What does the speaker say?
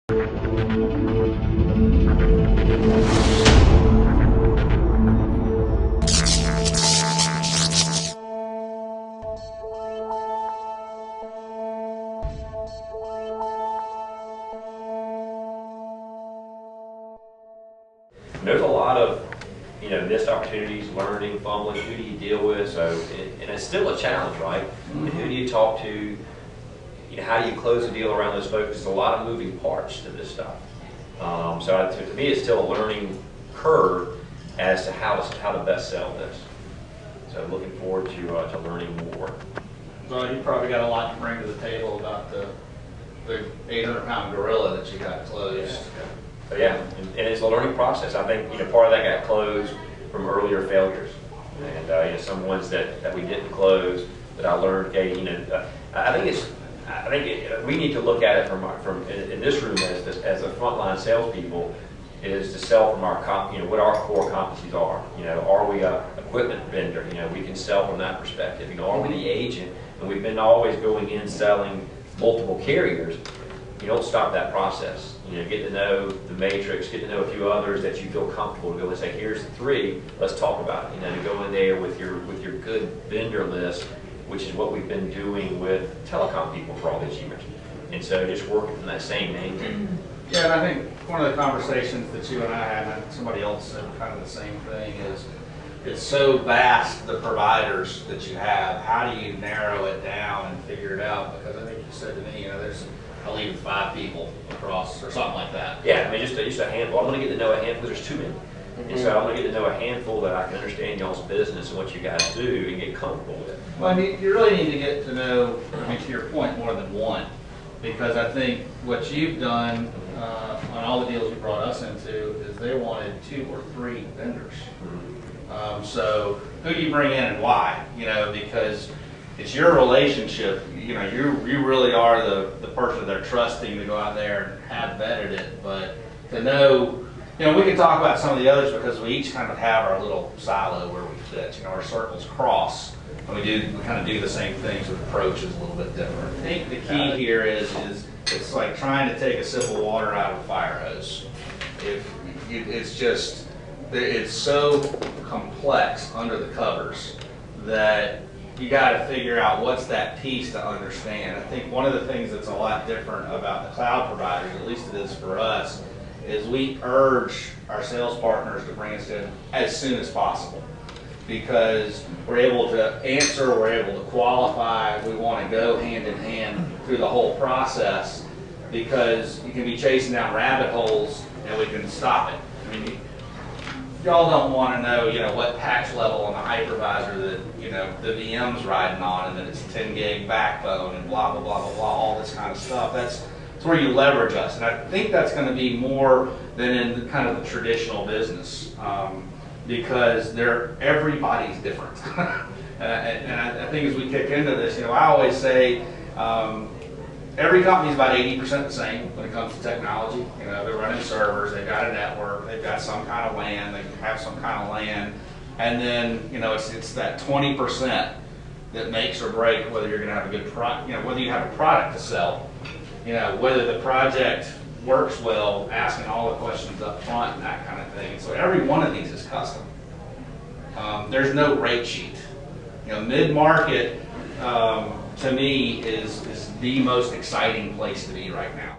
There's a lot of, missed opportunities, learning, fumbling. Who do you deal with? So, and it's still a challenge, right? And who do you talk to? How do you close a deal around those folks? There's a lot of moving parts to this stuff. So to me, it's still a learning curve as to how to best sell this. So looking forward to learning more. Well, you probably got a lot to bring to the table about the 800-pound gorilla that you got closed. Yeah. So yeah, and it's a learning process. I think part of that got closed from earlier failures, and some ones that we didn't close that I learned. Okay, we need to look at it from in this room as a frontline salespeople is to sell from our what our core competencies are. Are we a equipment vendor? We can sell from that perspective. Are we the agent? And we've been always going in selling multiple carriers. You don't stop that process. Get to know the matrix, get to know a few others that you feel comfortable to go and say, here's the 3, let's talk about it. To go in there with your good vendor list, which is what we've been doing with telecom people for all these years. And so just working from that same angle. Yeah, and I think one of the conversations that you and I had, and somebody else said kind of the same thing, is it's so vast, the providers that you have. How do you narrow it down and figure it out? Because I think you said to me, I'll leave 5 people across or something like that. Yeah, just a handful. I'm going to get to know a handful. There's too many. And so I'm going to get to know a handful that I can understand y'all's business and what you guys do and get comfortable with. Well, you really need to get to know, to your point, more than one. Because I think what you've done on all the deals you brought us into is they wanted 2 or 3 vendors. So who do you bring in and why? Because it's your relationship. You really are the person they're trusting to go out there and have vetted it. But to know, we can talk about some of the others because we each kind of have our little silo where we fit. Our circles cross, and we kind of do the same things. With approach is a little bit different. I think the key here is it's like trying to take a sip of water out of a fire hose. It's so complex under the covers that you got to figure out what's that piece to understand. I think one of the things that's a lot different about the cloud providers, at least it is for us, is we urge our sales partners to bring us in as soon as possible, because we're able to answer, we're able to qualify, we want to go hand in hand through the whole process, because you can be chasing down rabbit holes and we can stop it. Y'all don't want to know, what patch level on the hypervisor that, the VM's riding on, and then it's 10 gig backbone and blah, blah, blah, blah, blah, all this kind of stuff. That's where you leverage us. And I think that's going to be more than in kind of the traditional business, because everybody's different. and I think as we kick into this, I always say, every company is about 80% the same when it comes to technology. They're running servers, they've got a network, they've got some kind of LAN, they have some kind of LAN, and then it's that 20% that makes or break whether you're going to have a good product, whether you have a product to sell, whether the project works well, asking all the questions up front and that kind of thing. So every one of these is custom. There's no rate sheet. Mid-market to me is the most exciting place to be right now.